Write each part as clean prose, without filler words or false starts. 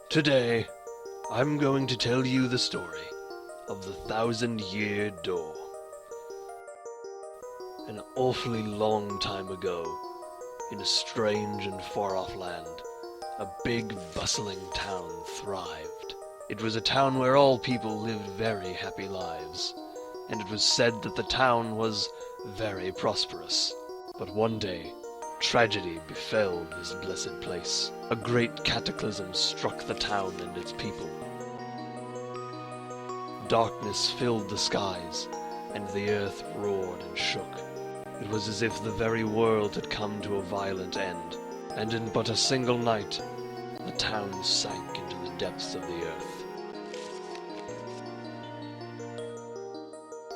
Today, I'm going to tell you the story of the 1,000-Year Door. An awfully long time ago, in a strange and far-off land, a big, bustling town thrived. It was a town where all people lived very happy lives, and it was said that the town was very prosperous. But one day, tragedy befell this blessed place. A great cataclysm struck the town and its people. Darkness filled the skies, and the earth roared and shook. It was as if the very world had come to a violent end, and in but a single night, the town sank into the depths of the earth.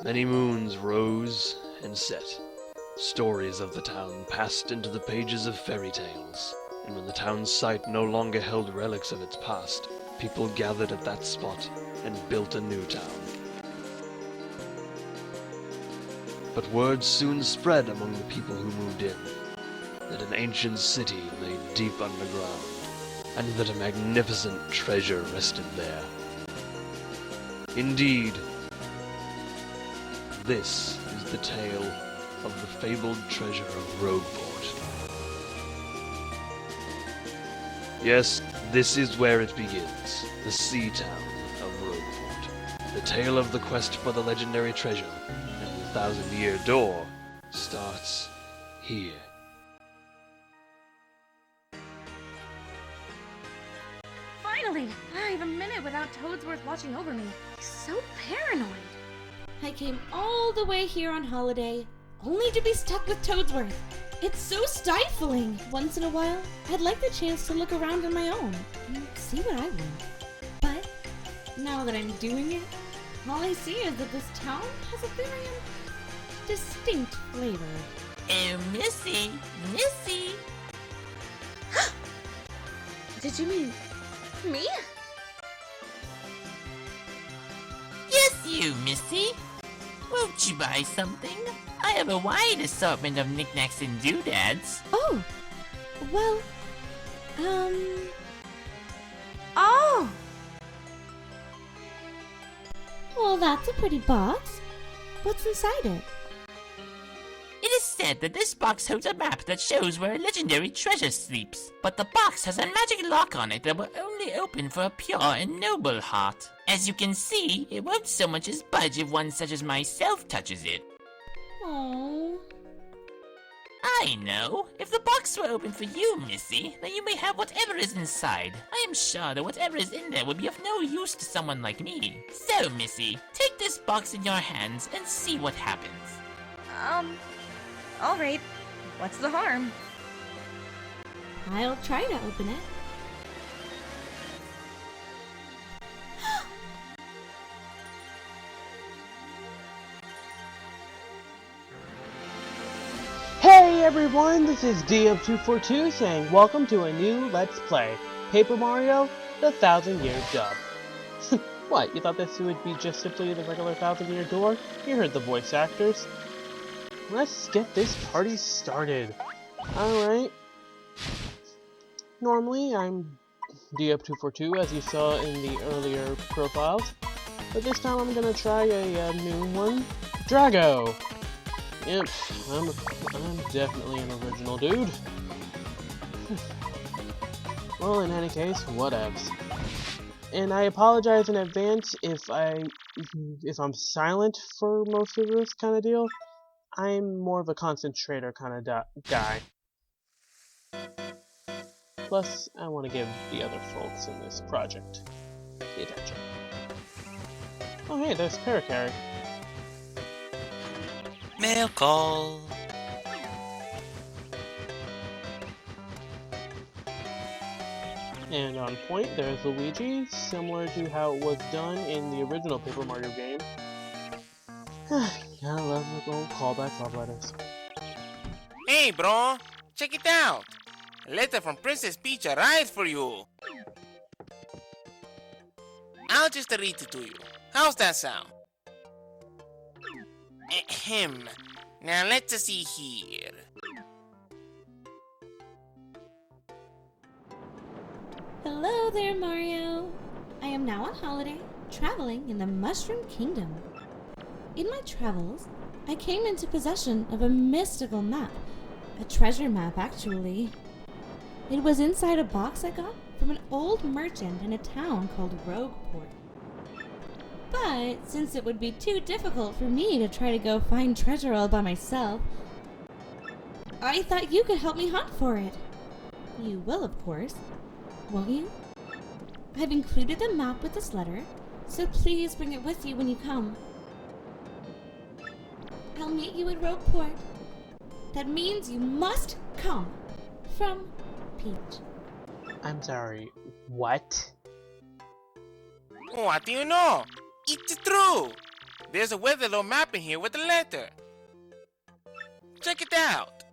Many moons rose and set. Stories of the town passed into the pages of fairy tales, and when the town's site no longer held relics of its past, people gathered at that spot and built a new town. But word soon spread among the people who moved in, that an ancient city lay deep underground, and that a magnificent treasure rested there. Indeed, this is the tale of the fabled treasure of Robbo. Yes, this is where it begins, the sea town of Robbo. The tale of the quest for the legendary treasure and the 1,000-Year Door starts here. Finally! I have a minute without Toadsworth watching over me. He's so paranoid. I came all the way here on holiday, only to be stuck with Toadsworth. It's so stifling. Once in a while, I'd like the chance to look around on my own and see what I want. But now that I'm doing it, all I see is that this town has a very distinct flavor. Oh, Missy! Missy! Did you mean me? Yes, you, Missy! Won't you buy something? I have a wide assortment of knickknacks and doodads. Oh, well, Oh! well, that's a pretty box. What's inside it? It is said that this box holds a map that shows where a legendary treasure sleeps, but the box has a magic lock on it that will only open for a pure and noble heart. As you can see, it won't so much as budge if one such as myself touches it. Oh. I know. If the box were open for you, Missy, then you may have whatever is inside. I am sure that whatever is in there would be of no use to someone like me. So, Missy, take this box in your hands and see what happens. Alright. What's the harm? I'll try to open it. Hey everyone, this is D-Up242 saying welcome to a new Let's Play, Paper Mario, the 1,000-Year Door. What, you thought this would be just simply the regular 1,000-Year Door? You heard the voice actors. Let's get this party started. Alright. Normally, I'm D-Up242, as you saw in the earlier profiles. But this time I'm gonna try a new one. Drago! Yep, I'm definitely an original dude. Well, in any case, whatevs. And I apologize in advance if I'm silent for most of this kind of deal. I'm more of a concentrator kind of guy. Plus, I want to give the other folks in this project the attention. Oh hey, there's Parakerry. Mail call. And on point, there's Luigi, similar to how it was done in the original Paper Mario game. Gotta love the old callback love letters. Hey bro, check it out! A letter from Princess Peach arrived for you! I'll just read it to you. How's that sound? Ahem. Now let's see here. Hello there, Mario. I am now on holiday, traveling in the Mushroom Kingdom. In my travels, I came into possession of a mystical map. A treasure map, actually. It was inside a box I got from an old merchant in a town called Rogueport. But since it would be too difficult for me to try to go find treasure all by myself, I thought you could help me hunt for it. You will, of course, won't you? I've included the map with this letter, so please bring it with you when you come. I'll meet you at Rogueport. That means you must come. From Peach. I'm sorry, what? What do you know? It's true. There's a weather map in here with a letter. Check it out.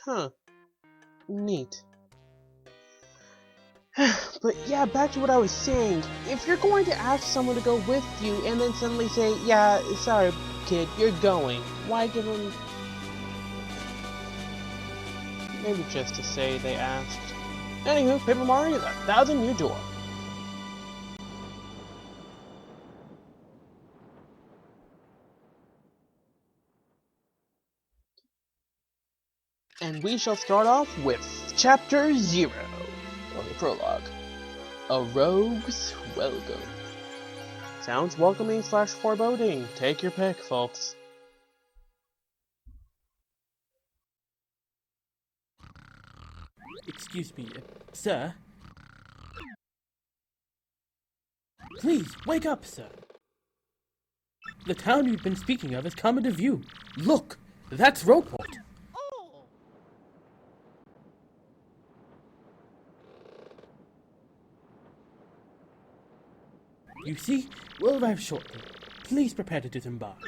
Huh. Neat. But yeah, back to what I was saying. If you're going to ask someone to go with you and then suddenly say, yeah, sorry kid, you're going, why give them... Maybe just to say they asked. Anywho, Paper Mario, the 1,000-year door. And we shall start off with Chapter 0, or the prologue. A Rogue's Welcome. Sounds welcoming / foreboding. Take your pick, folks. Excuse me, sir? Please, wake up, sir. The town you've been speaking of has come into view. Look, that's Rogueport. You see, we'll arrive shortly. Please prepare to disembark.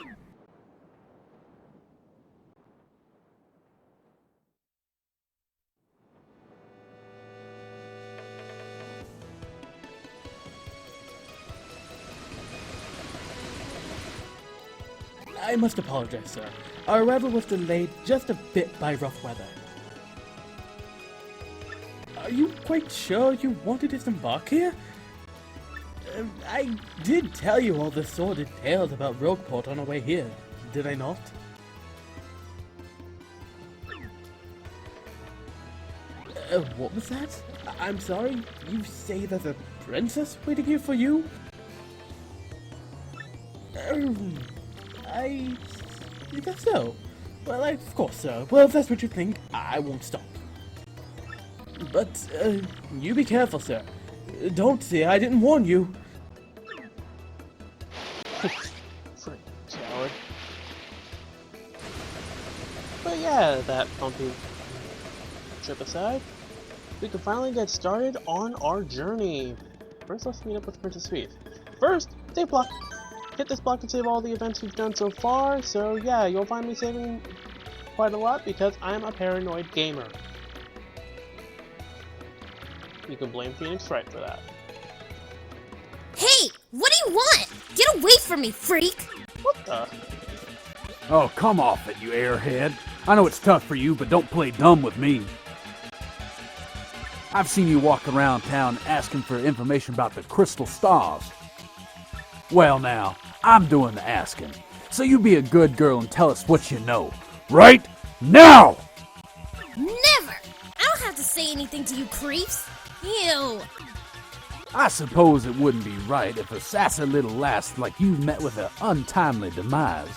I must apologize, sir. Our arrival was delayed just a bit by rough weather. Are you quite sure you wanted to disembark here? I did tell you all the sordid tales about Rogueport on our way here, did I not? What was that? I'm sorry, you say there's a princess waiting here for you? I guess so. Well, of course, sir. Well, if that's what you think, I won't stop. But, you be careful, sir. Don't say I didn't warn you. Frick, coward. But yeah, that bumpy trip aside, we can finally get started on our journey. First, let's meet up with Princess Peach. First, save block. Hit this block to save all the events we've done so far. So yeah, you'll find me saving quite a lot because I'm a paranoid gamer. You can blame Phoenix Wright for that. Hey! What do you want? Get away from me, freak! What the? Oh, come off it, you airhead. I know it's tough for you, but don't play dumb with me. I've seen you walk around town asking for information about the crystal stars. Well now, I'm doing the asking. So you be a good girl and tell us what you know. Right now! Never! I don't have to say anything to you creeps. Ew. I suppose it wouldn't be right if a sassy little lass like you met with an untimely demise.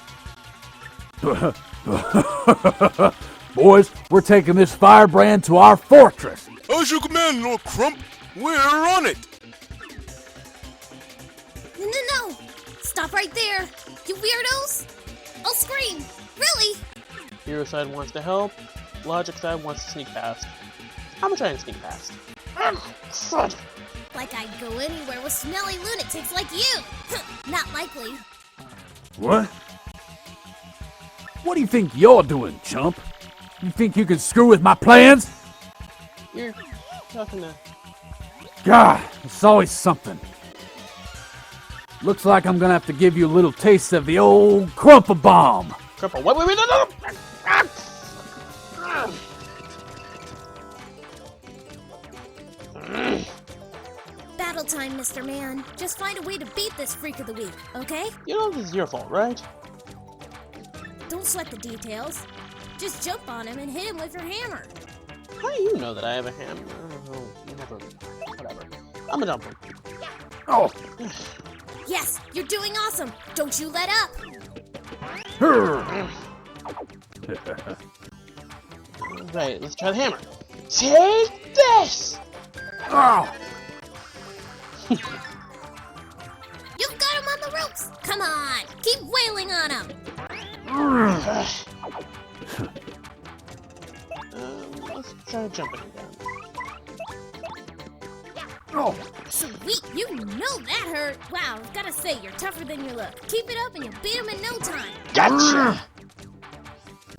Boys, we're taking this firebrand to our fortress. As you command, Lord Crump. We're on it. No! Stop right there, you weirdos! I'll scream! Really? Hero side wants to help, Logic side wants to sneak past. I'm gonna try and sneak past. Crud! Like I'd go anywhere with smelly lunatics like you! Not likely. What? What do you think you're doing, chump? You think you can screw with my plans? You're talking to... God, it's always something. Looks like I'm gonna have to give you a little taste of the old Crump-a-bomb. Crump, wait, no! time, Mr. Man. Just find a way to beat this freak of the week, okay? You know this is your fault, right? Don't sweat the details. Just jump on him and hit him with your hammer. How do you know that I have a hammer? Oh, never. Whatever. I'm gonna jump him. Oh! Yes, you're doing awesome. Don't you let up. Right, let's try the hammer. Take this! Oh! You've got him on the ropes. Come on, keep wailing on him. Let's try jumping again. Oh! Sweet, you know that hurt. Wow, I've gotta say, you're tougher than you look. Keep it up and you'll beat him in no time. Gotcha!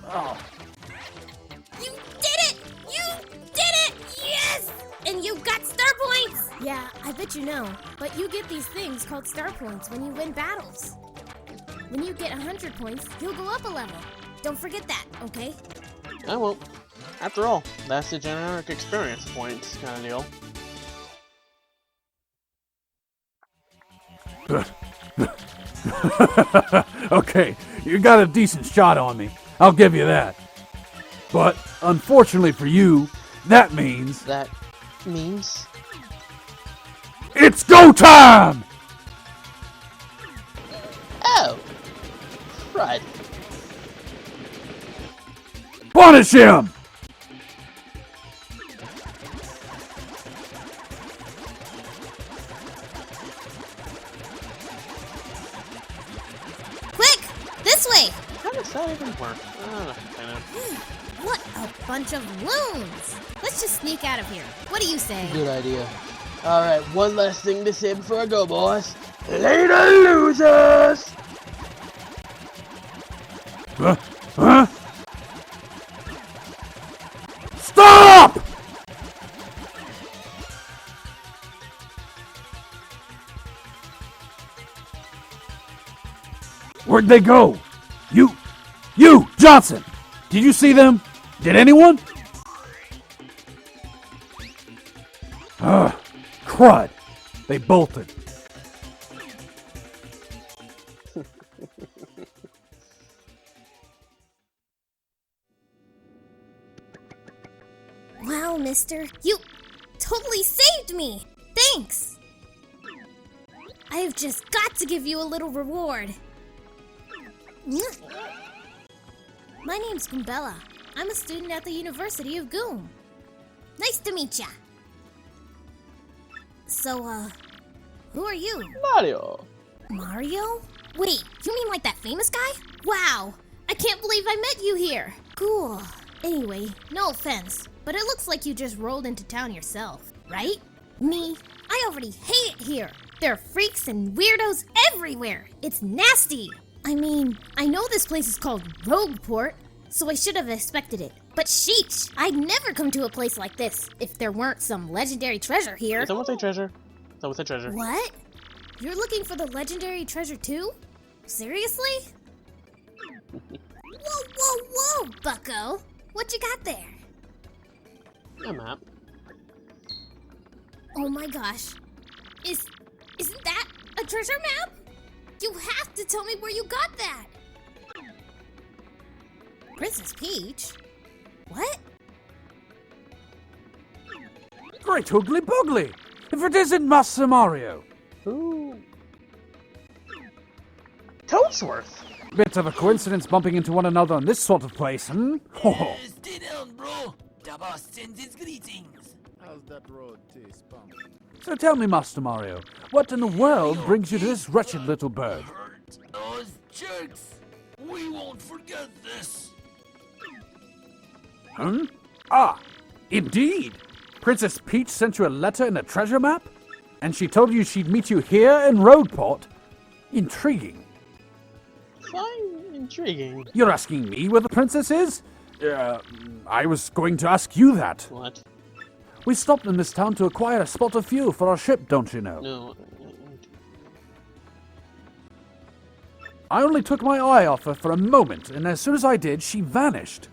Oh! You did it! You did it! Yes! And you got star points! Yeah, I bet you know. But you get these things called star points when you win battles. When you get 100 points, you'll go up a level. Don't forget that, okay? I won't. After all, that's the generic experience points kind of deal. Okay, you got a decent shot on me. I'll give you that. But, unfortunately for you, that means... That means... It's go time! Oh! Right. Punish him! Quick! This way! How does that even work? Kind of. What a bunch of loons! Let's just sneak out of here. What do you say? Good idea. Alright, one last thing to say before I go, boys. Later, losers! Huh? Stop! Where'd they go? You, Johnson! Did you see them? Did anyone? Crud! They bolted. Wow, mister, you totally saved me! Thanks! I have just got to give you a little reward. My name's Goombella. I'm a student at the University of Goom. Nice to meet ya. So, who are you? Mario! Mario? Wait, you mean like that famous guy? Wow, I can't believe I met you here. Cool. Anyway, no offense, but it looks like you just rolled into town yourself, right? Me? I already hate it here. There are freaks and weirdos everywhere. It's nasty. I mean, I know this place is called Rogueport, so I should have expected it. But sheesh, I'd never come to a place like this if there weren't some legendary treasure here. Someone say treasure. Someone say treasure. What? You're looking for the legendary treasure too? Seriously? Whoa, bucko. What you got there? A map. Oh my gosh. Isn't that a treasure map? You have to tell me where you got that. Princess Peach? What? Great hoogly boogly! If it isn't Master Mario! Ooh. Toadsworth! Bit of a coincidence bumping into one another in this sort of place, hmm? Stay down, bro. The boss sends his greetings. How's that road taste, Pump? So tell me, Master Mario, what in the world brings you to this wretched little bird? Those jerks. We won't forget this. Hmm? Ah, indeed! Princess Peach sent you a letter and a treasure map? And she told you she'd meet you here in Rogueport? Intriguing. Fine, intriguing. You're asking me where the princess is? I was going to ask you that. What? We stopped in this town to acquire a spot of fuel for our ship, don't you know? No. I only took my eye off her for a moment, and as soon as I did, she vanished.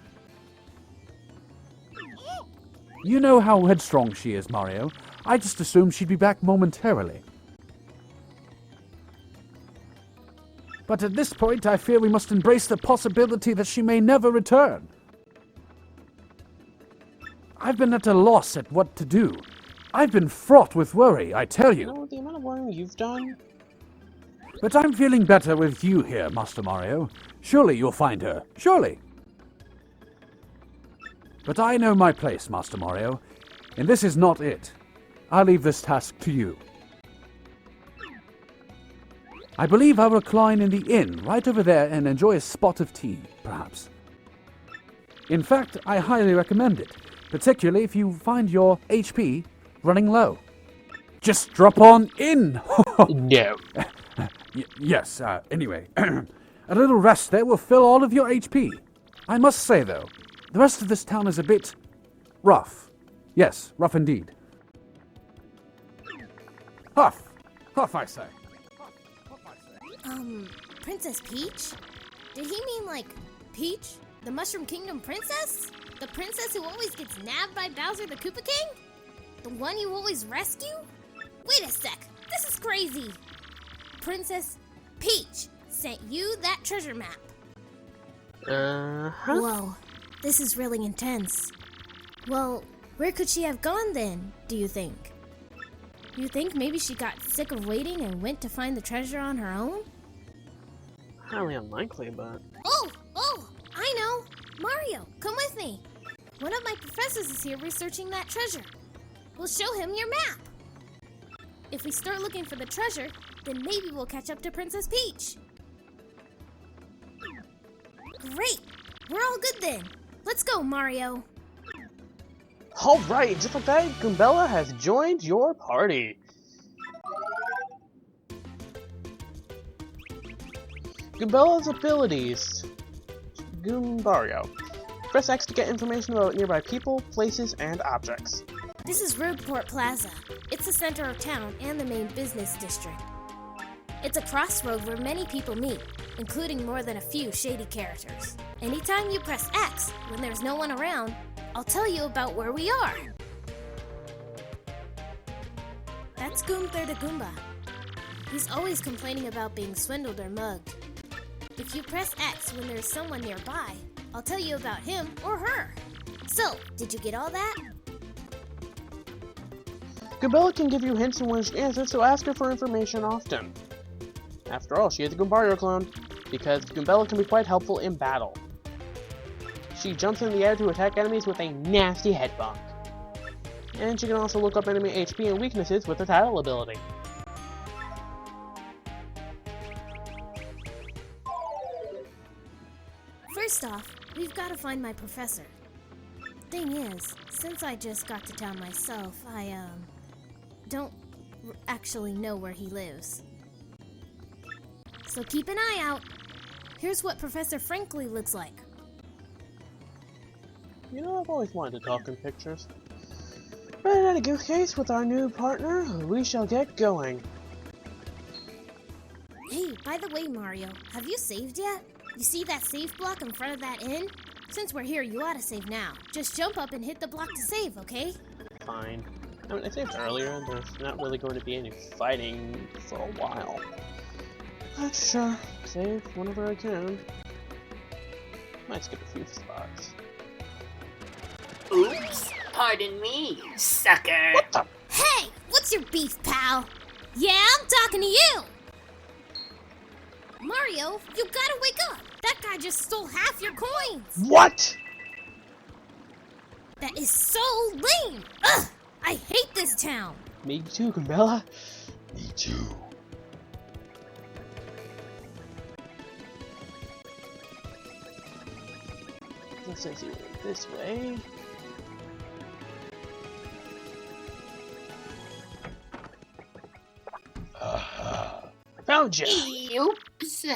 You know how headstrong she is, Mario. I just assumed she'd be back momentarily. But at this point, I fear we must embrace the possibility that she may never return. I've been at a loss at what to do. I've been fraught with worry, I tell You you. know, the amount of worrying you've done? But I'm feeling better with you here, Master Mario. Surely you'll find her. Surely. But I know my place, Master Mario, and this is not it. I'll leave this task to you. I believe I'll recline in the inn right over there and enjoy a spot of tea, perhaps. In fact, I highly recommend it, particularly if you find your HP running low. Just drop on in! No. Yes, anyway. A little rest there will fill all of your HP. I must say, though, the rest of this town is a bit rough. Yes, rough indeed. Huff! Huff, I say. Princess Peach? Did he mean like Peach, the Mushroom Kingdom princess? The princess who always gets nabbed by Bowser the Koopa King? The one you always rescue? Wait a sec, this is crazy! Princess Peach sent you that treasure map. Uh-huh. Whoa, this is really intense. Well, where could she have gone then, do you think? You think maybe she got sick of waiting and went to find the treasure on her own? Highly unlikely, but... Oh, I know! Mario, come with me! One of my professors is here researching that treasure. We'll show him your map! If we start looking for the treasure, then maybe we'll catch up to Princess Peach. Great! We're all good then. Let's go, Mario. Alright, just like that, Goombella has joined your party. Goombella's abilities. Goombario. Press X to get information about nearby people, places, and objects. This is Roadport Plaza. It's the center of town and the main business district. It's a crossroad where many people meet, including more than a few shady characters. Anytime you press X, when there's no one around, I'll tell you about where we are. That's Goomba the Goomba. He's always complaining about being swindled or mugged. If you press X when there's someone nearby, I'll tell you about him or her. So, did you get all that? Goombella can give you hints and when she answers, so ask her for information often. After all, she is a Goombario clone, because Goombella can be quite helpful in battle. She jumps in the air to attack enemies with a nasty head bonk. And she can also look up enemy HP and weaknesses with her title ability. First off, we've got to find my professor. Thing is, since I just got to town myself, I, don't actually know where he lives. So keep an eye out. Here's what Professor Frankly looks like. You know, I've always wanted to talk in pictures. But in any good case, with our new partner, we shall get going. Hey, by the way, Mario, have you saved yet? You see that save block in front of that inn? Since we're here, you ought to save now. Just jump up and hit the block to save, okay? Fine. I mean, I saved earlier, and there's not really going to be any fighting for a while. But sure, save whenever I can. Might skip a few spots. Oops, pardon me, sucker. What the? Hey, what's your beef, pal? Yeah, I'm talking to you! Mario, you gotta wake up! That guy just stole half your coins! What? That is so lame! Ugh! I hate this town! Me too, Goombella. Me too. Let's see, this way. Found you! Oops.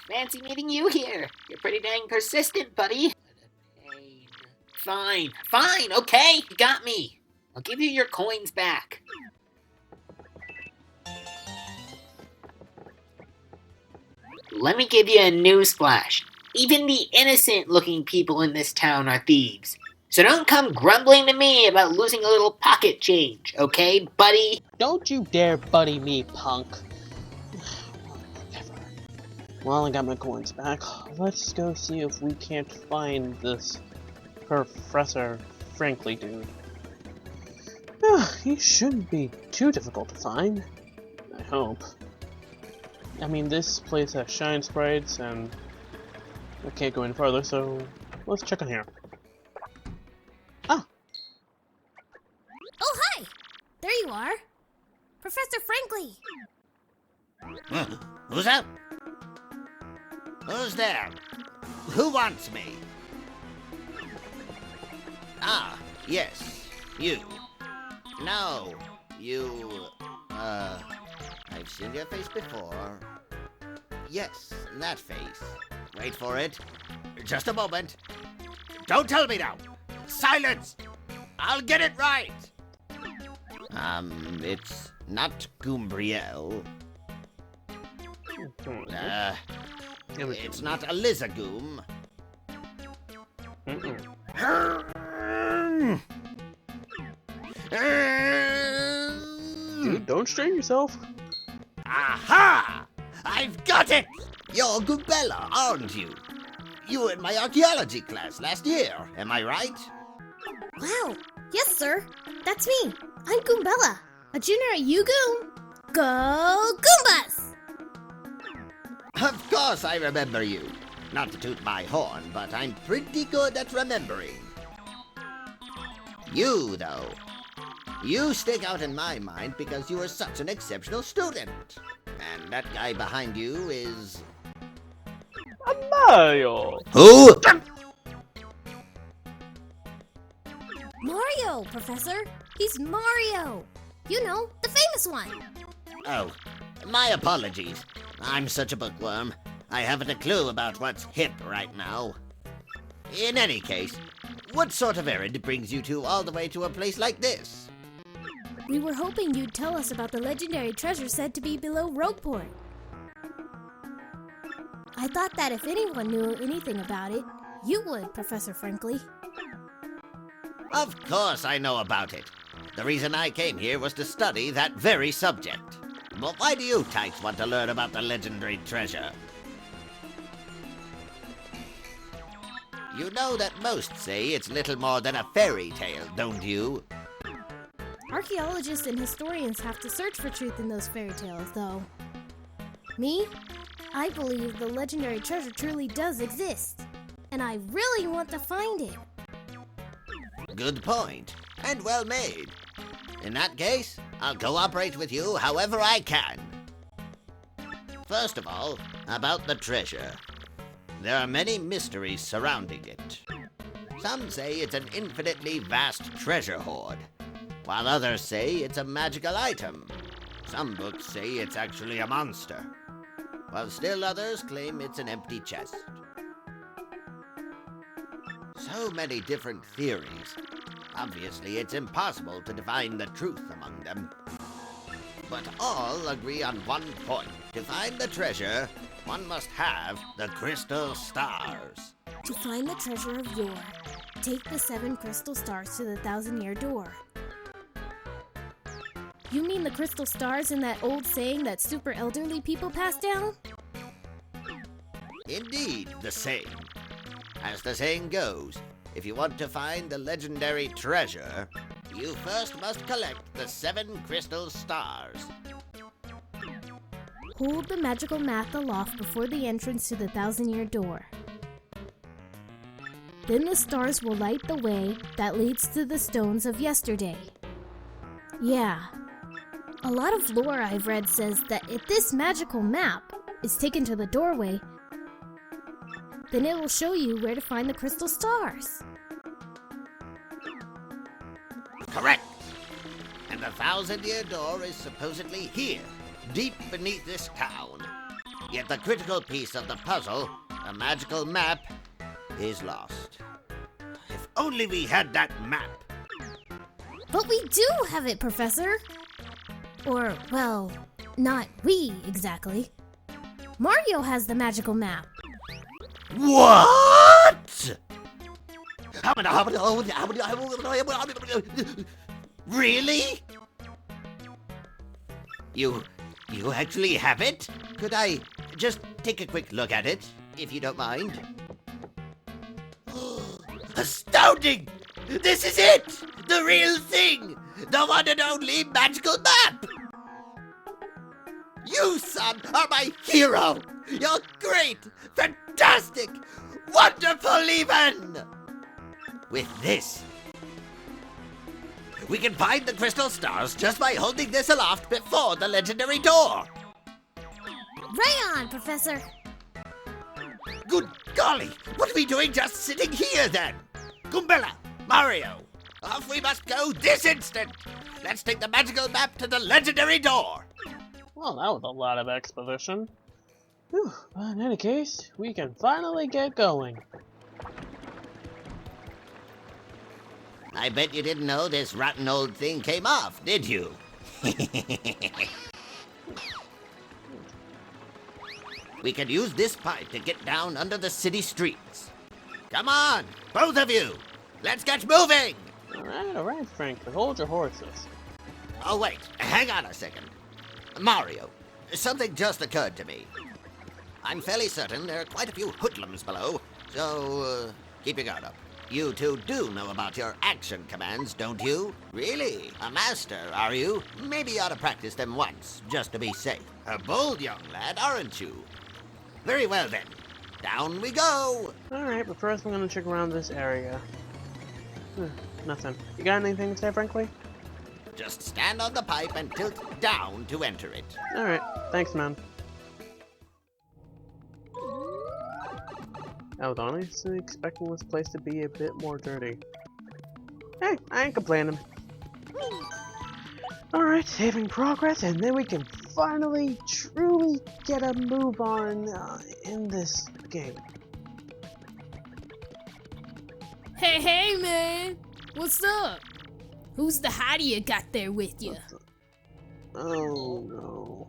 Fancy meeting you here. You're pretty dang persistent, buddy. What a pain. Fine, okay, you got me. I'll give you your coins back. Let me give you a newsflash. Even the innocent-looking people in this town are thieves. So don't come grumbling to me about losing a little pocket change, okay, buddy? Don't you dare buddy me, punk. Well, I got my coins back. Let's go see if we can't find this Professor Frankly dude. He shouldn't be too difficult to find. I hope. I mean, this place has shine sprites, and I can't go any farther, so let's check on here. Ah! Oh, hi! There you are. Professor Frankly. Who's that? Who's there? Who wants me? Ah, yes, you. No, you, I've seen your face before. Yes, that face. Wait for it. Just a moment. Don't tell me now. Silence! I'll get it right. It's not Goombriel. It's not a Lizagoom. Dude, don't strain yourself. Aha! I've got it! You're Goombella, aren't you? You were in my archaeology class last year, am I right? Wow. Yes, sir. That's me. I'm Goombella, a junior at UGoom. Go Goombas! Of course I remember you. Not to toot my horn, but I'm pretty good at remembering. You, though. You stick out in my mind because you were such an exceptional student. And that guy behind you is... Mario! Who? Mario, Professor. He's Mario. You know, the famous one. Oh, my apologies. I'm such a bookworm. I haven't a clue about what's hip right now. In any case, what sort of errand brings you two all the way to a place like this? We were hoping you'd tell us about the legendary treasure said to be below Rogueport. I thought that if anyone knew anything about it, you would, Professor Frankly. Of course I know about it. The reason I came here was to study that very subject. But why do you types want to learn about the legendary treasure? You know that most say it's little more than a fairy tale, don't you? Archaeologists and historians have to search for truth in those fairy tales, though. Me? I believe the legendary treasure truly does exist, and I really want to find it. Good point, and well made. In that case, I'll cooperate with you however I can. First of all, about the treasure. There are many mysteries surrounding it. Some say it's an infinitely vast treasure hoard, while others say it's a magical item. Some books say it's actually a monster, while still others claim it's an empty chest. So many different theories. Obviously, it's impossible to define the truth among them. But all agree on one point. To find the treasure, one must have the crystal stars. To find the treasure of yore, take the 7 crystal stars to the 1,000-year door. You mean the crystal stars in that old saying that super elderly people pass down? Indeed, the same. As the saying goes, if you want to find the legendary treasure, you first must collect the 7 crystal stars. Hold the magical math aloft before the entrance to the 1,000-year door. Then the stars will light the way that leads to the stones of yesterday. Yeah. A lot of lore I've read says that if this magical map is taken to the doorway, then it will show you where to find the crystal stars. Correct. And the 1,000-year door is supposedly here, deep beneath this town. Yet the critical piece of the puzzle, the magical map, is lost. If only we had that map. But we do have it, Professor. Or, well, not we exactly. Mario has the magical map. What? Really? You actually have it? Could I just take a quick look at it, if you don't mind? Astounding! This is it! The real thing! The one and only magical map! You, son, are my hero! You're great! Fantastic! Wonderful, even! With this, we can find the crystal stars just by holding this aloft before the legendary door! Right on, Professor! Good golly! What are we doing just sitting here, then? Goombella, Mario, off we must go this instant! Let's take the magical map to the legendary door! Well, that was a lot of exposition. Whew. But in any case, we can finally get going. I bet you didn't know this rotten old thing came off, did you? We can use this pipe to get down under the city streets. Come on, both of you! Let's get moving! Alright, Frank, but hold your horses. Oh, wait, hang on a second. Mario, something just occurred to me. I'm fairly certain there are quite a few hoodlums below, so keep your guard up. You two do know about your action commands, don't you? Really? A master, are you? Maybe you ought to practice them once, just to be safe. A bold young lad, aren't you? Very well then. Down we go! Alright, but first we're gonna check around this area. Nothing. You got anything to say, frankly? Just stand on the pipe and tilt down to enter it. Alright, thanks, man. I was honestly expecting this place to be a bit more dirty. Hey, I ain't complaining. Alright, saving progress, and then we can finally, truly get a move on in this game. Hey, man! What's up? Who's the hottie you got there with you? Oh, no.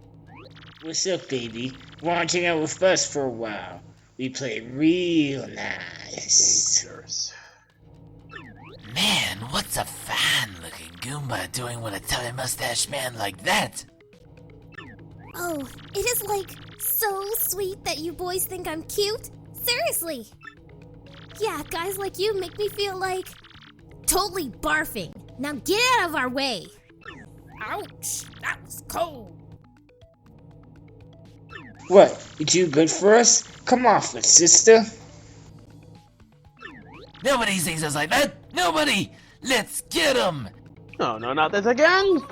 What's up, baby? Why don't you hang out with us for a while? We play real nice. Dangerous. Man, what's a fine-looking Goomba doing with a tubby mustache man like that? Oh, it is like so sweet that you boys think I'm cute. Seriously. Yeah, guys like you make me feel like totally barfing. Now get out of our way. Ouch, that was cold. What? You too good for us? Come off it, sister. Nobody sees us like that! Nobody! Let's get him! Oh no, not this again!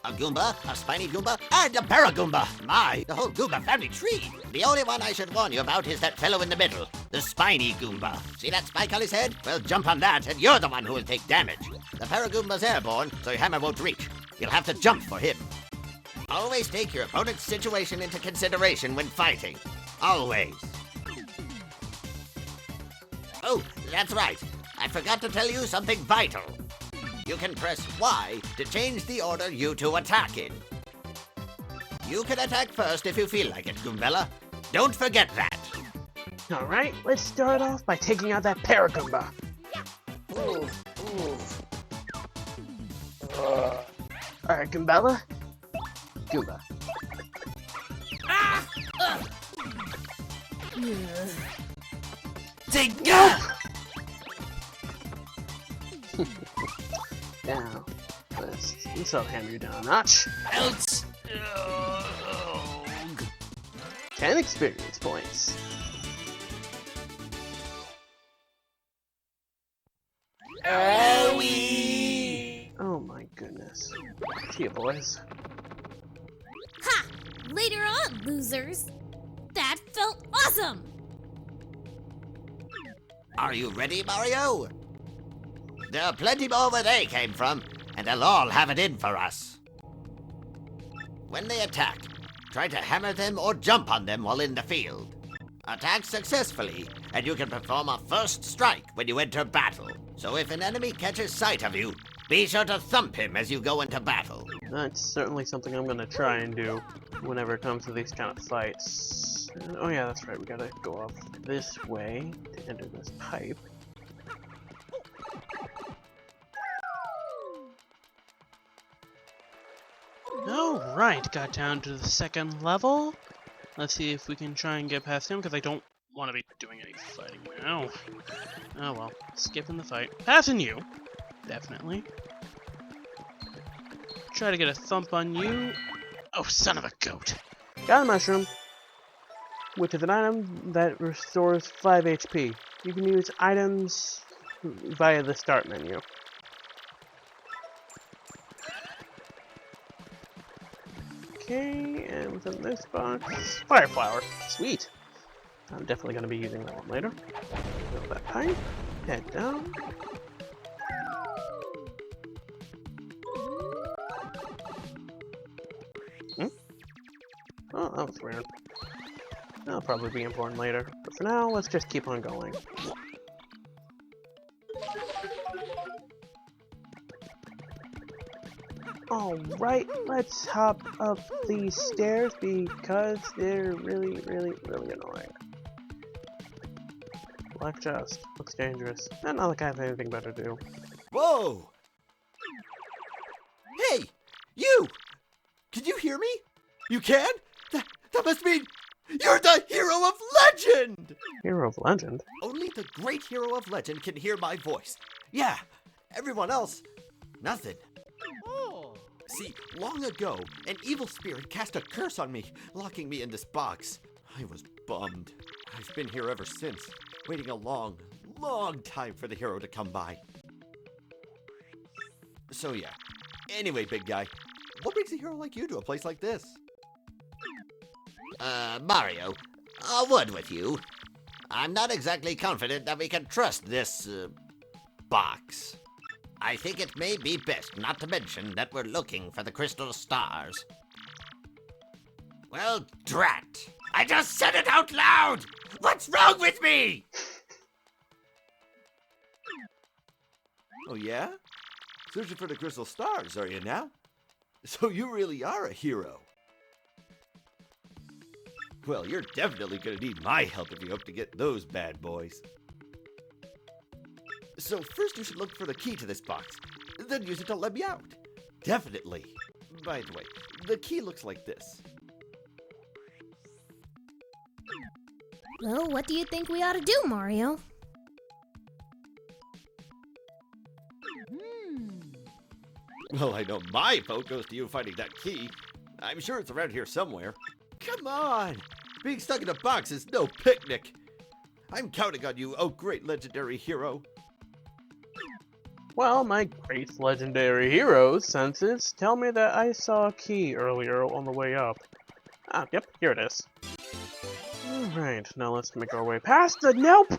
A Goomba, a Spiny Goomba, and a Paragoomba! My, the whole Goomba family tree! The only one I should warn you about is that fellow in the middle, the Spiny Goomba. See that spike on his head? Well, jump on that, and you're the one who will take damage. The Paragoomba's airborne, so your hammer won't reach. You'll have to jump for him. Always take your opponent's situation into consideration when fighting. Always. Oh, that's right. I forgot to tell you something vital. You can press Y to change the order you two attack in. You can attack first if you feel like it, Goombella. Don't forget that. Alright, let's start off by taking out that Paragoomba. Alright, Goombella. Goomba. Take go! Now, let's hammer you down a notch. Ouch! 10 experience points. Owie! Oh my goodness. See ya, boys. Ha! Later on, losers. That felt awesome! Are you ready, Mario? There are plenty more where they came from, and they'll all have it in for us. When they attack, try to hammer them or jump on them while in the field. Attack successfully, and you can perform a first strike when you enter battle. So if an enemy catches sight of you, be sure to thump him as you go into battle. That's certainly something I'm gonna try and do whenever it comes to these kind of fights. Oh yeah, that's right, we gotta go off this way to enter this pipe. Alright, got down to the second level. Let's see if we can try and get past him, because I don't want to be doing any fighting now. Oh well, skipping the fight. Passing you! Definitely. Try to get a thump on you. Oh, son of a goat. Got a mushroom, which is an item that restores 5 HP. You can use items via the start menu. Okay, and within this box, fire flower. Sweet. I'm definitely going to be using that one later. Fill that pipe. Head down. Oh, that was weird. That'll probably be important later. But for now, let's just keep on going. Alright, let's hop up these stairs because they're really annoying. Black chest. Looks dangerous. And not like I have anything better to do. Whoa! Hey! You! Can you hear me? You can? That must mean you're the hero of legend! Hero of legend? Only the great hero of legend can hear my voice. Yeah, everyone else, nothing. Oh. See, long ago, an evil spirit cast a curse on me, locking me in this box. I was bummed. I've been here ever since, waiting a long time for the hero to come by. So yeah, anyway, big guy, what brings a hero like you to a place like this? Mario, a word with you. I'm not exactly confident that we can trust this, box. I think it may be best not to mention that we're looking for the crystal stars. Well, drat! I just said it out loud! What's wrong with me? Oh yeah? Searching for the crystal stars, are you now? So you really are a hero. Well, you're definitely gonna need my help if you hope to get those bad boys. So first you should look for the key to this box, then use it to let me out. Definitely. By the way, the key looks like this. Well, what do you think we ought to do, Mario? Well, I know my vote goes to you finding that key. I'm sure it's around here somewhere. Come on! Being stuck in a box is no picnic. I'm counting on you, oh great legendary hero. Well, my great legendary hero senses tell me that I saw a key earlier on the way up. Ah, yep, here it is. Alright, now let's make our way past the nope!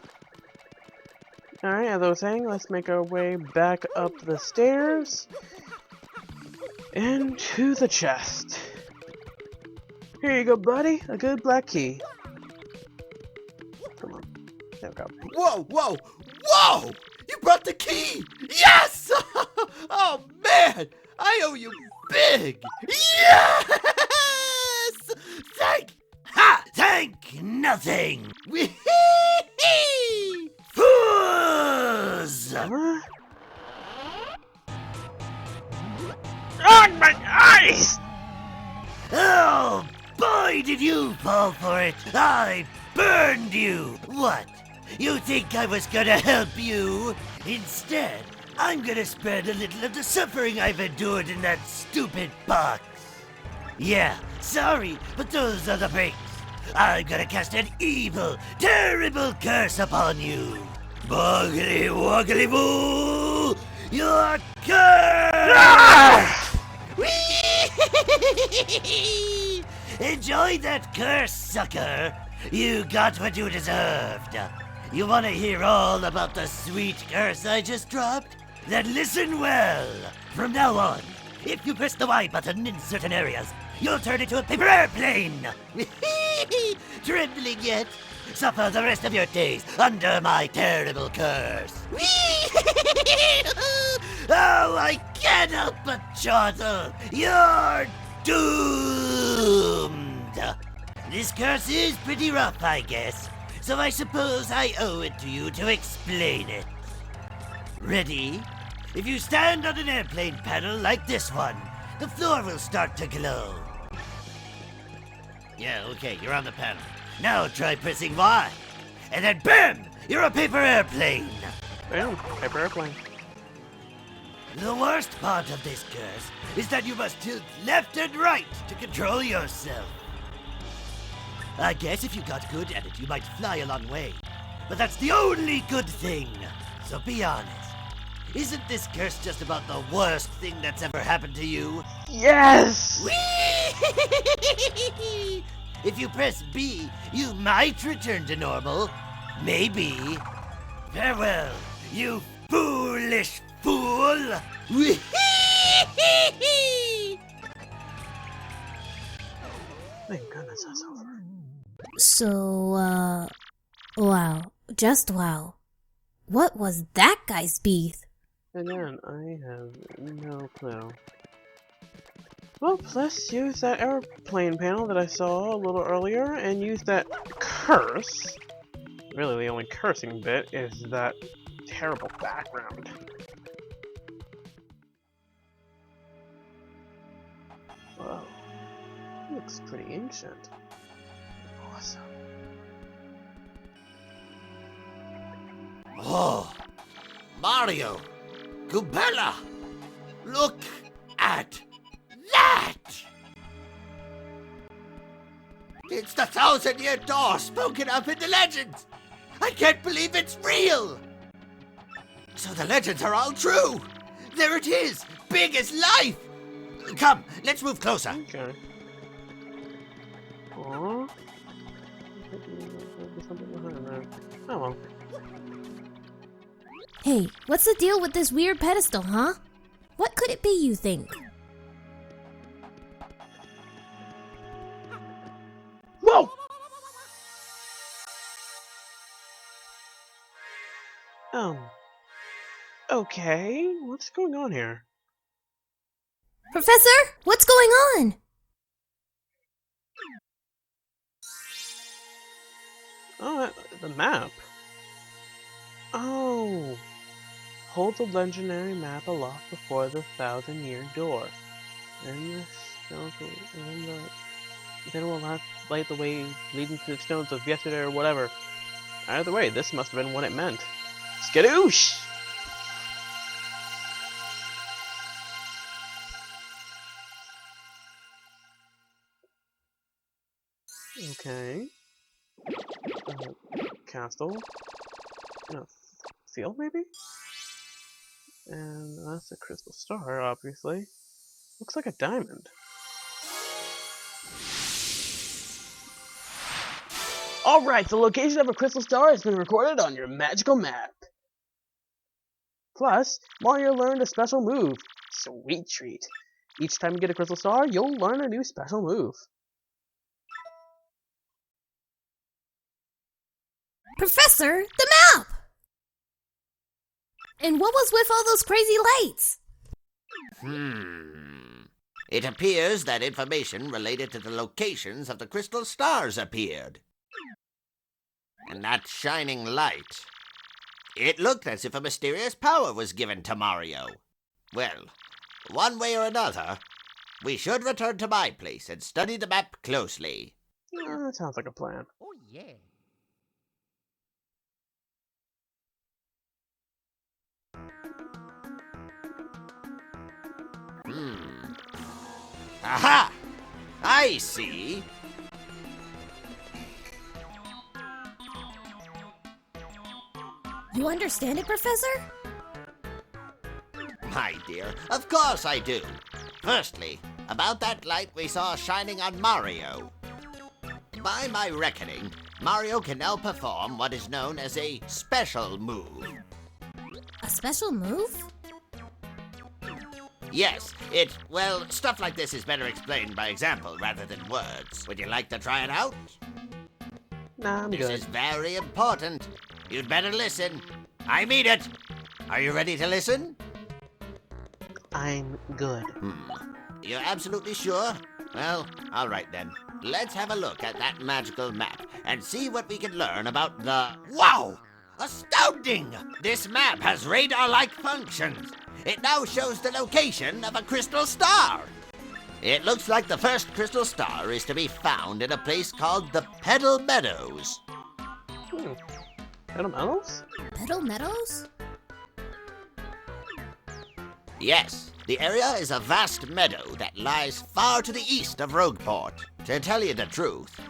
Alright, as I was saying, let's make our way back up the stairs. And to the chest. Here you go, buddy. A good black key. Come on. There we go. Whoa, whoa, whoa! You brought the key! Yes! Oh, man! I owe you big! Yes! Thank nothing! Fuzz! On my eyes! Oh, boy, did you fall for it! I burned you! What? You think I was gonna help you? Instead, I'm gonna spread a little of the suffering I've endured in that stupid box. Yeah, sorry, but those are the breaks. I'm gonna cast an evil, terrible curse upon you. Boggly woggly boo! You're cursed! Ah! Enjoy that curse, sucker! You got what you deserved. You want to hear all about the sweet curse I just dropped? Then listen well. From now on, if you press the Y button in certain areas, you'll turn into a paper airplane. Trembling yet? Suffer the rest of your days under my terrible curse. Oh, I can't help but chortle. You're doomed. This curse is pretty rough, I guess, so I suppose I owe it to you to explain it. Ready? If you stand on an airplane panel like this one, the floor will start to glow. Yeah, okay, you're on the panel. Now try pressing Y. And then BAM! You're a paper airplane! Bam, paper airplane. The worst part of this curse is that you must tilt left and right to control yourself. I guess if you got good at it, you might fly a long way. But that's the only good thing. So be honest. Isn't this curse just about the worst thing that's ever happened to you? Yes! Whee! If you press B, you might return to normal. Maybe. Farewell, you foolish fool! Whee! Thank goodness that's over. So, wow. Just wow. What was that guy's beef? Again, I have no clue. Well, let's use that airplane panel that I saw a little earlier and use that curse. Really, the only cursing bit is that terrible background. Whoa. Looks pretty ancient. Awesome. Oh, Mario, Goombella, look at that! It's the 1,000-year door spoken of in the legends! I can't believe it's real! So the legends are all true! There it is, big as life! Come, let's move closer. Okay. Aww. There's something behind there. Oh well. Hey, what's the deal with this weird pedestal, huh? What could it be, you think? Whoa! Okay, what's going on here? Professor, what's going on? Oh, the map. Oh. Hold the legendary map aloft before the 1,000-year door. Then it will light the way leading to the stones of yesterday or whatever. Either way, this must have been what it meant. Skadoosh! Okay. Castle. Field, maybe? And that's a crystal star, obviously. Looks like a diamond. Alright, the location of a crystal star has been recorded on your magical map. Plus, Mario learned a special move. Sweet treat. Each time you get a crystal star, you'll learn a new special move. Professor, the map! And what was with all those crazy lights? It appears that information related to the locations of the crystal stars appeared. And that shining light. It looked as if a mysterious power was given to Mario. Well, one way or another, we should return to my place and study the map closely. That sounds like a plan. Oh, yeah. Aha! I see. You understand it, Professor? My dear, of course I do. Firstly, about that light we saw shining on Mario. By my reckoning, Mario can now perform what is known as a special move. A special move? Yes, stuff like this is better explained by example rather than words. Would you like to try it out? Nah, I'm This good. is very important. You'd better listen. I mean it. Are you ready to listen? I'm good. You're absolutely sure? Well, alright then. Let's have a look at that magical map and see what we can learn about the... Wow! Astounding! This map has radar-like functions. It now shows the location of a crystal star. It looks like the first crystal star is to be found in a place called the Petal Meadows. Petal Meadows? Petal Meadows? Yes, the area is a vast meadow that lies far to the east of Rogueport. To tell you the truth,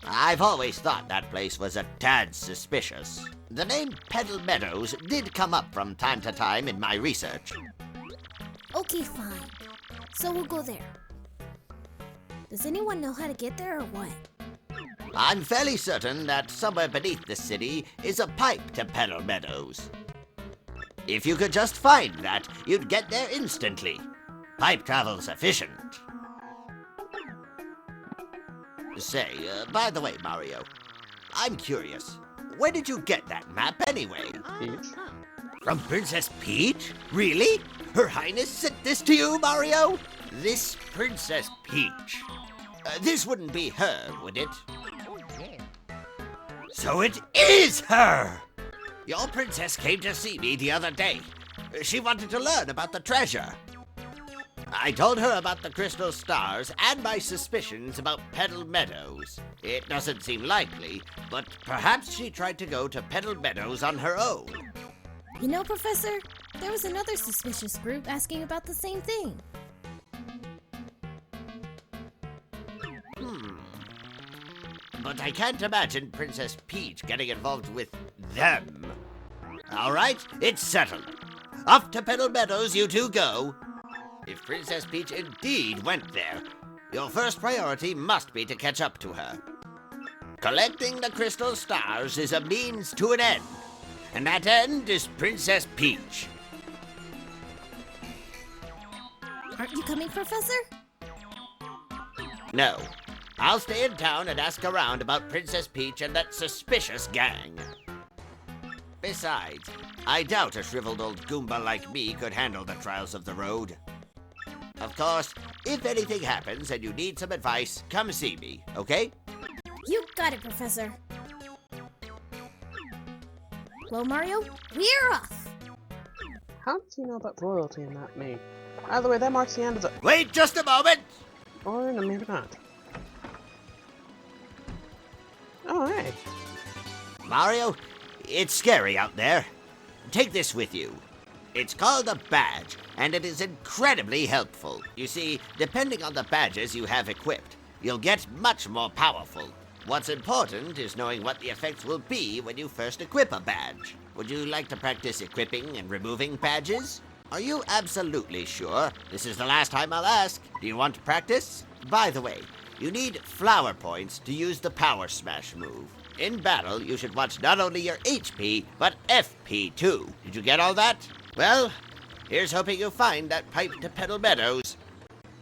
I've always thought that place was a tad suspicious. The name Petal Meadows did come up from time to time in my research. Okay, fine. So we'll go there. Does anyone know how to get there or what? I'm fairly certain that somewhere beneath the city is a pipe to Petal Meadows. If you could just find that, you'd get there instantly. Pipe travel's efficient. Say, by the way, Mario, I'm curious. Where did you get that map anyway? Peach. From Princess Peach? Really? Her Highness sent this to you, Mario? This Princess Peach. This wouldn't be her, would it? So it is her! Your princess came to see me the other day. She wanted to learn about the treasure. I told her about the crystal stars and my suspicions about Petal Meadows. It doesn't seem likely, but perhaps she tried to go to Petal Meadows on her own. You know, Professor, there was another suspicious group asking about the same thing. But I can't imagine Princess Peach getting involved with them. All right, it's settled. Off to Petal Meadows you two go. If Princess Peach indeed went there, your first priority must be to catch up to her. Collecting the crystal stars is a means to an end, and that end is Princess Peach. Aren't you coming, Professor? No, I'll stay in town and ask around about Princess Peach and that suspicious gang. Besides, I doubt a shriveled old Goomba like me could handle the trials of the road. Of course, if anything happens and you need some advice, come see me, okay? You got it, Professor. Well, Mario, we're off. How does he know about royalty and not me? By the way, that marks the end of the... Wait just a moment! Or no, maybe not. Oh, hey. Mario, it's scary out there. Take this with you. It's called a badge, and it is incredibly helpful. You see, depending on the badges you have equipped, you'll get much more powerful. What's important is knowing what the effects will be when you first equip a badge. Would you like to practice equipping and removing badges? Are you absolutely sure? This is the last time I'll ask. Do you want to practice? By the way, you need flower points to use the Power Smash move. In battle, you should watch not only your HP, but FP too. Did you get all that? Well, here's hoping you find that pipe to Petal Meadows.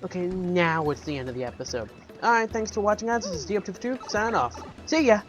Okay, now it's the end of the episode. Alright, thanks for watching, guys. This is D242, signing off. See ya!